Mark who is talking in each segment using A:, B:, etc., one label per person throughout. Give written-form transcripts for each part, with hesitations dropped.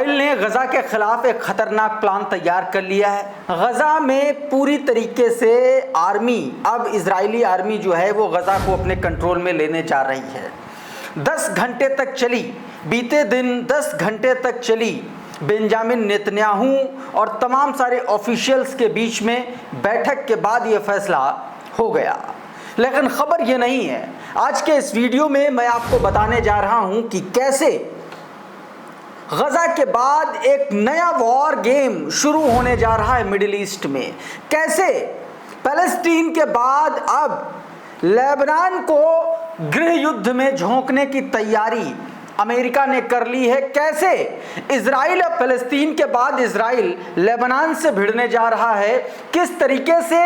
A: Israel ने गजा के खिलाफ एक खतरनाक प्लान तैयार कर लिया है। गजा में पूरी तरीके से आर्मी, अब इजरायली आर्मी जो है वो गजा को अपने कंट्रोल में लेने जा रही है। 10 घंटे तक चली, बीते दिन 10 घंटे तक चली बेंजामिन नेतन्याहू और तमाम सारे ऑफिशियल्स के बीच में बैठक के बाद ये फैसला हो गया। लेकिन खबर ये नहीं है। आज के इस वीडियो में मैं आपको बताने जा रहा हूं कि कैसे गजा के बाद एक नया वॉर गेम शुरू होने जा रहा है मिडिल ईस्ट में। कैसे पैलेस्टीन के बाद अब लेबनान को गृह युद्ध में झोंकने की तैयारी अमेरिका ने कर ली है। कैसे इजराइल और फिलिस्तीन के बाद इजराइल लेबनान से भिड़ने जा रहा है। किस तरीके से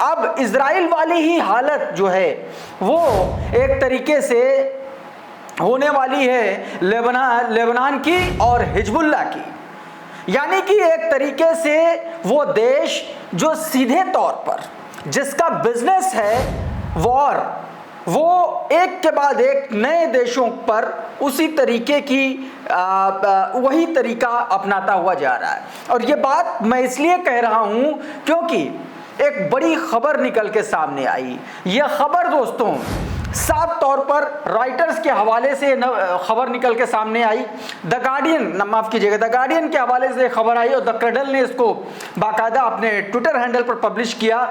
A: अब इजराइल वाली ही हालत जो है वो एक तरीके से होने वाली है लेबनान की और हिजबुल्लाह की। यानी कि एक तरीके से वो देश जो सीधे तौर पर जिसका बिजनेस है वॉर, वो एक के बाद एक नए देशों पर उसी तरीके की वही तरीका अपनाता हुआ जा रहा है। और ये बात मैं इसलिए कह रहा हूं क्योंकि एक बड़ी खबर निकल के सामने आई। यह खबर दोस्तों साफ तौर पर रॉयटर्स के हवाले से खबर निकल के सामने आई। द गार्डियन, माफ कीजिएगा, द गार्डियन के हवाले से खबर आई और द क्रडल ने इसको बाकायदा अपने ट्विटर हैंडल पर पब्लिश किया,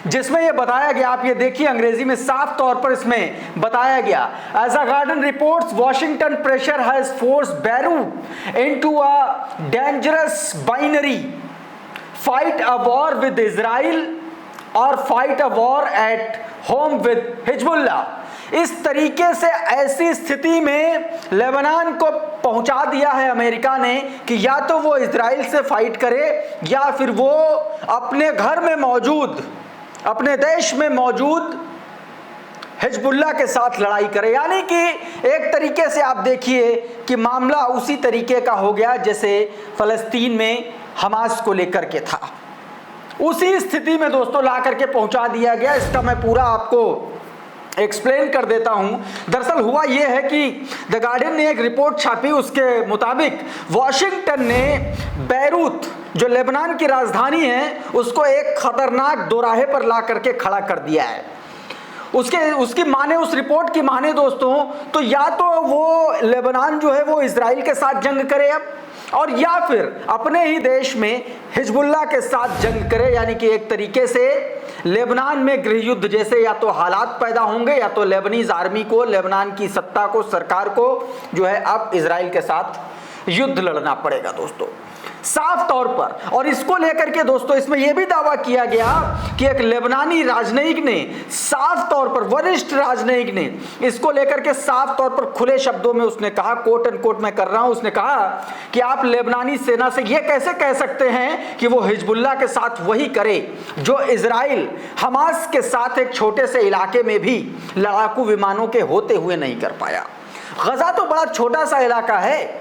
A: जिसमें यह बताया गया, आप ये देखिए अंग्रेजी में साफ तौर पर इसमें बताया गया, as a guardian reports Washington pressure has forced Beirut into a dangerous binary, fight a war with Israel or fight a war at home with Hezbollah. इस तरीके से ऐसी स्थिति में लेबनान को पहुंचा दिया है अमेरिका ने कि या तो वो इजराइल से फाइट करे या फिर वो अपने घर में मौजूद, अपने देश में मौजूद हिजबुल्लाह के साथ लड़ाई करे। यानी कि एक तरीके से आप देखिए कि मामला उसी तरीके का हो गया जैसे फलस्तीन में हमास को लेकर के था। उसी स्थिति में दोस्तों ला करके पहुंचा दिया गया। इसका मैं पूरा आपको एक्सप्लेन कर देता हूं। दरअसल हुआ यह है कि द गार्डियन ने एक रिपोर्ट छापी, उसके मुताबिक वॉशिंगटन ने बैरूत जो लेबनान की राजधानी है उसको एक खतरनाक दोराहे पर ला करके खड़ा कर दिया है। उसकी माने, उस रिपोर्ट की माने दोस्तों, तो या तो वो लेबनान जो है वो इजराइल के साथ जंग करे अब, और या फिर अपने ही देश में हिजबुल्लाह के साथ जंग करे। यानी कि एक तरीके से लेबनान में गृह युद्ध जैसे या तो हालात पैदा होंगे या तो लेबनीज आर्मी को, लेबनान की सत्ता को, सरकार को जो है अब इजराइल के साथ युद्ध लड़ना पड़ेगा दोस्तों, साफ तौर पर। और इसको लेकर के दोस्तों इसमें यह भी दावा किया गया कि एक लेबनानी राजनयिक ने साफ तौर पर, वरिष्ठ राजनयिक ने इसको लेकर के साफ तौर पर खुले शब्दों में उसने कहा, कोट एंड कोट मैं कर रहा हूं, उसने कहा कि आप लेबनानी सेना से यह कैसे कह सकते हैं कि वो हिजबुल्लाह के साथ वही करे जो इजराइल हमास के साथ एक छोटे से इलाके में भी लड़ाकू विमानों के होते हुए नहीं कर पाया। गजा तो बड़ा छोटा सा इलाका है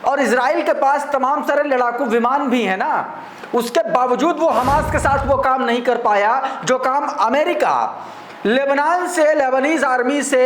A: और इजराइल के पास तमाम सारे लड़ाकू विमान भी है ना, उसके बावजूद वो हमास के साथ वो काम नहीं कर पाया जो काम अमेरिका लेबनान से, लेबनीज आर्मी से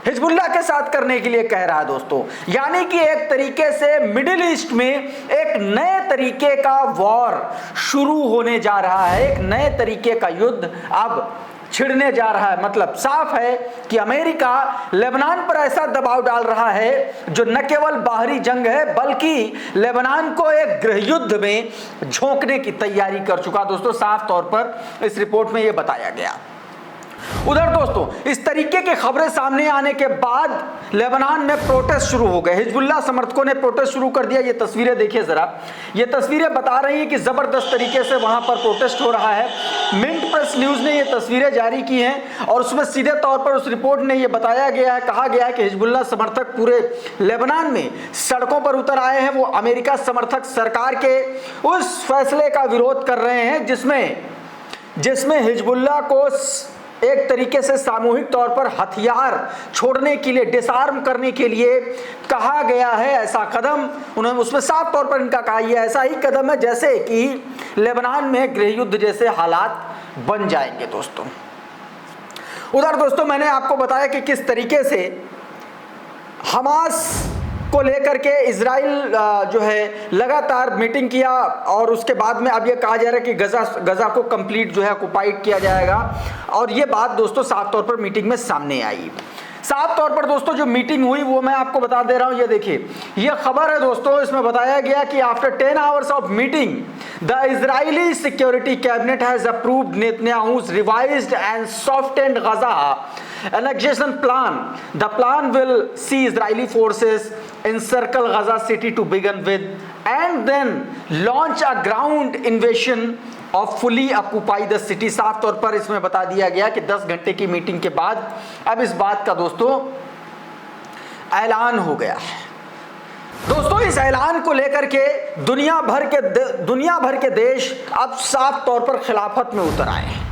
A: हिजबुल्लाह के साथ करने के लिए कह रहा है दोस्तों। यानी कि एक तरीके से मिडिल ईस्ट में एक नए तरीके का वॉर शुरू होने जा रहा है, एक नए तरीके का युद्ध अब छिड़ने जा रहा है। मतलब साफ है कि अमेरिका लेबनान पर ऐसा दबाव डाल रहा है जो न केवल बाहरी जंग है बल्कि लेबनान को एक गृह युद्ध में झोंकने की तैयारी कर चुका दोस्तों, साफ तौर पर इस रिपोर्ट में यह बताया गया। उधर दोस्तों इस तरीके की खबरें सामने आने के बाद लेबनान में प्रोटेस्ट शुरू हो गए। हिजबुल्लाह समर्थकों ने प्रोटेस्ट शुरू कर दिया। ये तस्वीरें देखिए जरा, ये तस्वीरें बता रही हैं कि जबरदस्त तरीके से वहां पर प्रोटेस्ट हो रहा है। मिंट प्रेस न्यूज ने ये तस्वीरें जारी की हैं और उसमें सीधे तौर पर उस रिपोर्ट ने यह बताया गया है, कहा गया है कि हिजबुल्लाह समर्थक पूरे लेबनान में सड़कों पर उतर आए हैं। वो अमेरिका समर्थक सरकार के उस फैसले का विरोध कर रहे हैं जिसमें हिजबुल्लाह को एक तरीके से सामूहिक तौर पर हथियार छोड़ने के लिए, डिसआर्म करने के लिए कहा गया है। ऐसा कदम उन्होंने उसमें साफ तौर पर इनका कहा, यह ऐसा ही कदम है जैसे कि लेबनान में गृह युद्ध जैसे हालात बन जाएंगे दोस्तों। उधर दोस्तों मैंने आपको बताया कि किस तरीके से हमास को लेकर के इजराइल जो है लगातार मीटिंग किया और उसके बाद में अब ये कहा जा रहा है कि गजा को कंप्लीट जो है ऑक्युपाइड किया जाएगा। और ये बात दोस्तों साफ तौर पर मीटिंग में सामने आई। साफ तौर पर दोस्तों जो मीटिंग हुई वो मैं आपको बता दे रहा हूं। ये देखिए, ये खबर है दोस्तों, इसमें बताया गया कि after 10 hours of meeting the Israeli security cabinet has approved Netanyahu's revised and softened Gaza annexation plan. The plan will see Israeli forces encircle Gaza city to begin with and then launch a ground invasion of fully occupy the city. साफ तौर पर इसमें बता दिया गया कि 10 घंटे की मीटिंग के बाद अब इस बात का दोस्तों ऐलान हो गया है। दोस्तों इस ऐलान को लेकर के दुनिया भर के देश अब साफ तौर पर खिलाफत में उतर आए हैं।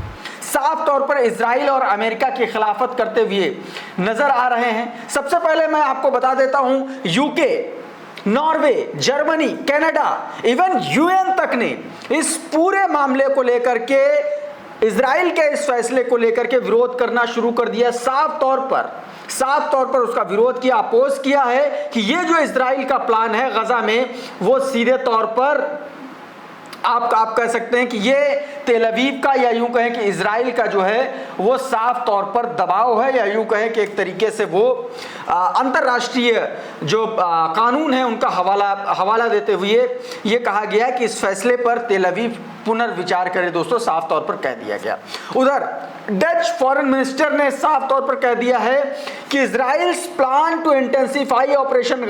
A: साफ तौर पर इजराइल और अमेरिका की खिलाफत करते हुए नजर आ रहे हैं। सबसे पहले मैं आपको बता देता हूं, UK, Norway, Germany, Canada, even UN तक ने इस पूरे मामले को लेकर के, इजराइल के इस फैसले को लेकर के विरोध करना शुरू कर दिया। साफ तौर पर उसका विरोध किया, अपोज किया है कि ये जो इजराइल का प्लान है गजा में, वो सीधे तौर पर आप कह सकते हैं कि ये तेल अवीव का, या यूं कहें कि इजराइल का जो है वो साफ तौर पर दबाव है, या यूं कहें कि एक तरीके से वो अंतर्राष्ट्रीय जो कानून है उनका हवाला देते हुए ये कहा गया कि इस फैसले पर तेल अवीव पुनर्विचार करे। दोस्तों साफ तौर पर कह दिया गया। उधर डच फॉरेन मिनिस्टर ने साफ तौर पर कह दिया है कि Israel's plan to intensify operation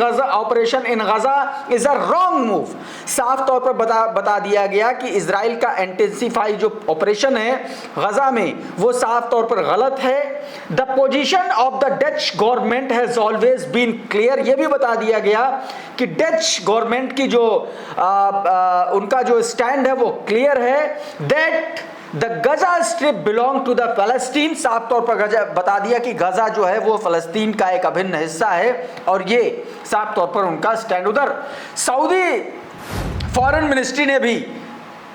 A: in Gaza is a wrong move. साफ तौर पर बता दिया गया कि इजराइल का इंटेंसिफाई जो ऑपरेशन है गजा में वो साफ तौर पर गलत है। The position of the Dutch government has always been clear. ये भी बता दिया गया कि डच गवर्नमेंट की जो उनका जो स्टैंड है वो क्लियर है, that the Gaza Strip belong to the Palestine. साफ तौर पर बता दिया कि गजा जो है वो फलस्तीन का एक अभिन्न हिस्सा है और ये साफ तौर पर उनका स्टैंड। उधर सऊदी फॉरेन मिनिस्ट्री ने भी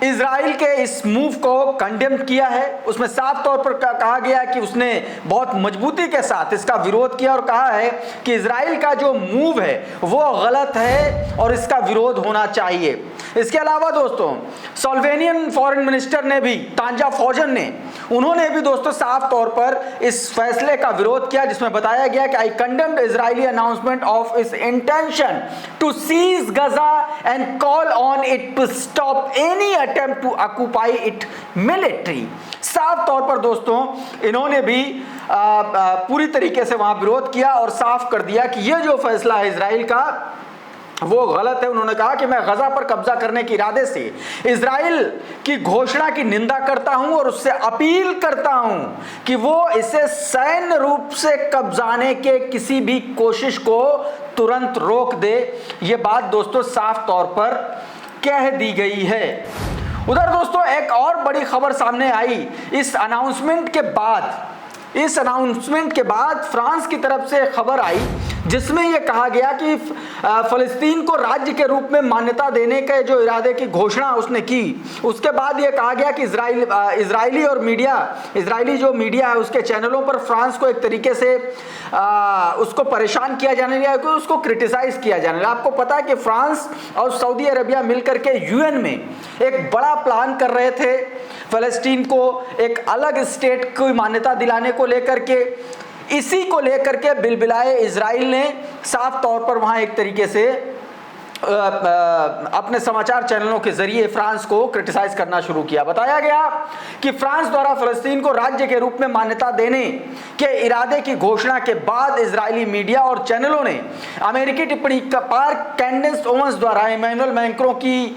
A: इजराइल के इस मूव को कंडेम किया है। उसमें साफ तौर पर कहा गया कि उसने बहुत मजबूती के साथ इसका विरोध किया और कहा है कि इजराइल का जो मूव है वो गलत है और इसका विरोध होना चाहिए। इसके अलावा दोस्तों स्लोवेनियन फॉरेन मिनिस्टर ने भी, तांजा फौजन ने, उन्होंने भी दोस्तों साफ तौर पर इस फैसले का विरोध किया, जिसमें बताया गया कि I condemned Israeli announcement of its intention to seize Gaza and call on it to stop any attempt to occupy it military. साफ तौर पर दोस्तों इन्होंने भी पूरी तरीके से वहां विरोध किया और साफ कर दिया कि यह जो फैसला है इजराइल का वो गलत है। उन्होंने कहा कि मैं गजा पर कब्जा करने के इरादे से इजराइल की घोषणा की निंदा करता हूं और उससे अपील करता हूं कि वो इसे सैन्य रूप से कब्जाने के किसी भी कोशिश को तुरंत रोक दे। ये बात दोस्तों साफ तौर पर कह दी गई है। उधर दोस्तों एक और बड़ी खबर सामने आई इस अनाउंसमेंट के बाद फ्रांस की तरफ से खबर आई जिसमें यह कहा गया कि फलस्तीन को राज्य के रूप में मान्यता देने के जो इरादे की घोषणा उसने की, उसके बाद यह कहा गया कि इजरायली जो मीडिया है उसके चैनलों पर फ्रांस को एक तरीके से उसको परेशान किया जाने लगा, उसको क्रिटिसाइज किया जाने लगा। आपको पता है कि फ्रांस और सऊदी अरबिया मिलकर के यूएन में एक बड़ा प्लान कर रहे थे फलस्तीन को एक अलग स्टेट की मान्यता दिलाने को लेकर के। इसी को लेकर के बिलबिलाए इजराइल ने साफ तौर पर वहां एक तरीके से अपने समाचार चैनलों के जरिए फ्रांस को क्रिटिसाइज करना शुरू किया। बताया गया कि फ्रांस द्वारा फलस्तीन को राज्य के रूप में मान्यता देने के इरादे की घोषणा के बाद इजरायली मीडिया और चैनलों ने अमेरिकी टिप्पणीकार कैंडेस ओवंस द्वारा इमैनुअल मैक्रों की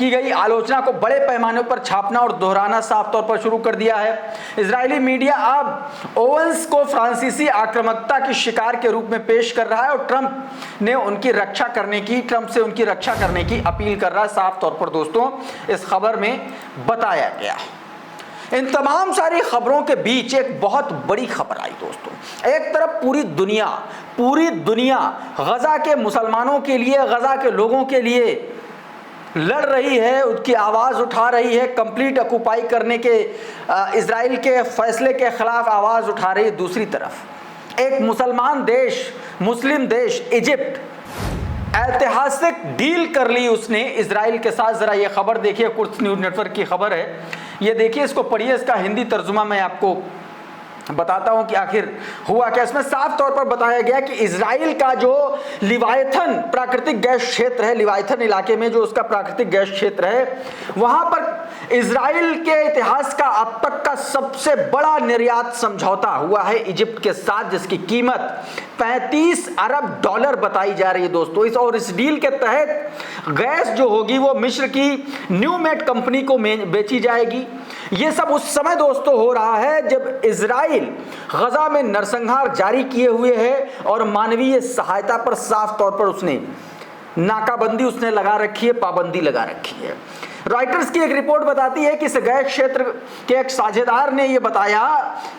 A: गई आलोचना को बड़े पैमाने पर छापना और दोहराना साफ तौर पर शुरू कर दिया है। इजरायली मीडिया अब ओवंस को फ्रांसीसी आक्रामकता की शिकार के रूप में पेश कर रहा है और ट्रंप से उनकी रक्षा करने की अपील कर रहा है। साफ तौर पर दोस्तों इस खबर में बताया गया। इन तमाम सारी खबरों के बीच एक बहुत बड़ी खबर आई दोस्तों। एक तरफ पूरी दुनिया गजा के मुसलमानों के लिए, गजा के लोगों के लिए लड़ रही है, उसकी आवाज उठा रही है, कंप्लीट ऑक्युपाई करने के इजराइल के फैसले के खिलाफ आवाज उठा रही है। दूसरी तरफ एक मुस्लिम देश इजिप्ट ऐतिहासिक डील कर ली उसने इजराइल के साथ। जरा ये खबर देखिए, कुर्स न्यूज नेटवर्क की खबर है, ये देखिए, इसको पढ़िए, इसका हिंदी तर्जुमा मैं आपको बताता हूं कि आखिर हुआ क्या। इसमें साफ तौर पर बताया गया कि इजराइल का जो लिवायथन प्राकृतिक गैस क्षेत्र है, लिवायथन इलाके में जो उसका प्राकृतिक गैस क्षेत्र है, वहां पर इजराइल के इतिहास का अब तक का सबसे बड़ा निर्यात समझौता हुआ है इजिप्ट के साथ, जिसकी कीमत 35 अरब डॉलर बताई जा रही है दोस्तों। और इस डील के तहत गैस जो होगी वो मिस्र की न्यूमेट कंपनी को बेची जाएगी। ये सब उस समय दोस्तों हो रहा है जब इजराइल गजा में नरसंहार जारी किए हुए है और मानवीय सहायता पर साफ तौर पर उसने नाकाबंदी उसने लगा रखी है, पाबंदी लगा रखी है। रॉयटर्स की एक रिपोर्ट बताती है कि इस गैस क्षेत्र के एक साझेदार ने यह बताया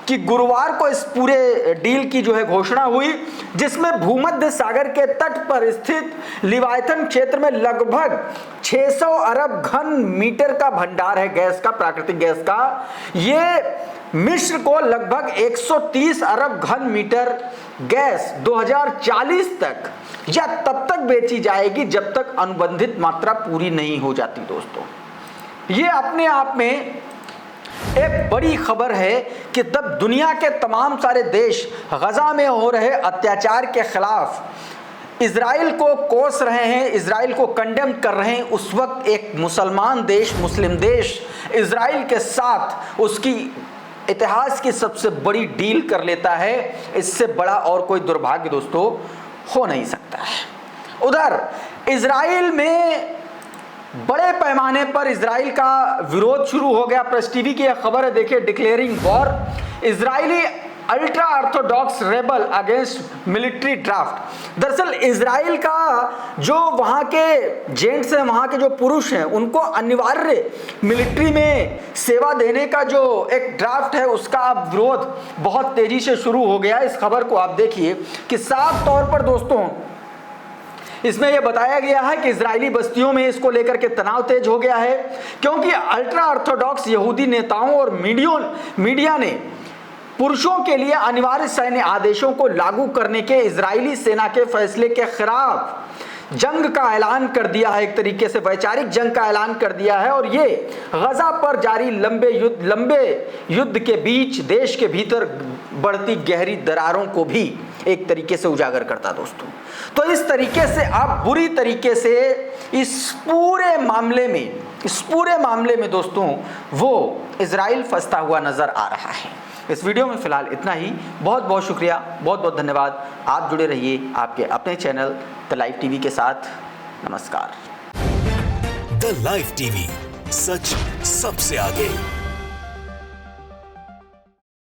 A: कि गुरुवार को इस पूरे डील की जो है घोषणा हुई, जिसमें भूमध्य सागर के तट पर स्थित लिवायथन क्षेत्र में लगभग 600 अरब घन मीटर का भंडार है गैस का, प्राकृतिक गैस का। ये मिस्र को लगभग 130 अरब घन मीटर गैस 2040 तक या तब तक बेची जाएगी जब तक अनुबंधित मात्रा पूरी नहीं हो जाती दोस्तों। ये अपने आप में एक बड़ी खबर है कि तब दुनिया के तमाम सारे देश गजा में हो रहे अत्याचार के खिलाफ इजराइल को कोस रहे हैं, इजराइल को कंडेम कर रहे हैं। उस वक्त एक मुसलमान देश, मुस्लिम देश इजराइल के साथ उसकी इतिहास की सबसे बड़ी डील कर लेता है। इससे बड़ा और कोई दुर्भाग्य दोस्तों हो नहीं सकता है। उधर इजराइल में बड़े पैमाने पर इजराइल का विरोध शुरू हो गया। प्रेस टीवी की यह खबर है, देखिए, declaring war, Israeli ultra Orthodox rebel against military draft. दरअसल इजराइल का जो वहाँ के जेंट्स हैं, वहाँ के जो पुरुष हैं, उनको अनिवार्य मिलिट्री में सेवा देने का जो एक ड्राफ्ट है उसका अब विरोध बहुत तेजी से शुरू हो गया। इस खबर को आप देखिए कि साफ तौर पर दोस्तों इसमें यह बताया गया है कि इजरायली बस्तियों में इसको लेकर के तनाव तेज हो गया है, क्योंकि अल्ट्रा ऑर्थोडॉक्स यहूदी नेताओं और मीडिया ने पुरुषों के लिए अनिवार्य सैन्य आदेशों को लागू करने के इजरायली सेना के फैसले के खिलाफ जंग का ऐलान कर दिया है। एक तरीके से वैचारिक जंग का ऐलान कर दिया है और ये गजा पर जारी लंबे युद्ध के बीच देश के भीतर बढ़ती गहरी दरारों को भी एक तरीके से उजागर करता दोस्तों। तो इस तरीके से आप बुरी तरीके से इस पूरे मामले में दोस्तों वो इजराइल फंसता हुआ नजर आ रहा है। इस वीडियो में फिलहाल इतना ही। बहुत बहुत शुक्रिया, बहुत बहुत धन्यवाद। आप जुड़े रहिए आपके अपने चैनल द लाइव टीवी के साथ। नमस्कार।
B: द लाइव टीवी, सच सबसे आगे।